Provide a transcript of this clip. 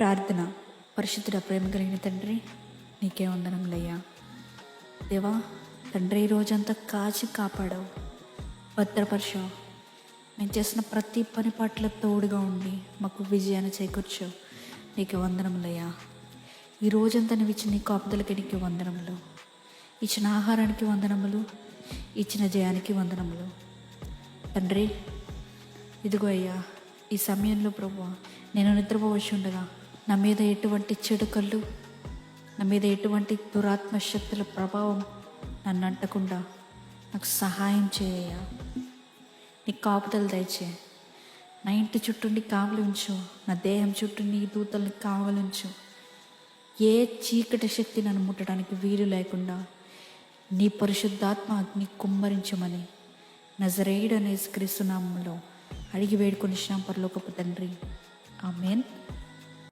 ప్రార్థన. పరిశుద్ధుడ, ప్రేమ కలిగిన తండ్రి, నీకే వందనములయ్యా. దేవా తండ్రి, ఈ రోజంతా కాచి కాపాడావు, భద్రపరిచావు. నేను చేసిన ప్రతి పని పట్ల తోడుగా ఉండి మాకు విజయాన్ని చేకూర్చావు. నీకు వందనములయ్యా. ఈ రోజంతా నువ్వు ఇచ్చిన నీ కాపుదలకి నీకు వందనములు, ఇచ్చిన ఆహారానికి వందనములు, ఇచ్చిన జయానికి వందనములు. తండ్రి, ఇదిగో అయ్యా, ఈ సమయంలో ప్రభువా, నేను నిద్రపోవచ్చు ఉండగా నా మీద ఎటువంటి చెడు కళ్ళు, నా మీద ఎటువంటి దురాత్మ శక్తుల ప్రభావం నన్ను అంటకుండా నాకు సహాయం చేయ. నీ కాపుదలు దయచే. నా ఇంటి చుట్టూ నీ కావలి ఉంచు, నా దేహం చుట్టూ నీ దూతల్ని కావలించు. ఏ చీకటి శక్తి నన్ను ముట్టడానికి వీలు లేకుండా నీ పరిశుద్ధాత్మ అగ్ని కుమ్మరించమని నజరేయుడైన యేసుక్రీస్తు నామములో అడిగి వేడుకొని పరలోకపు తండ్రి, ఆమేన్.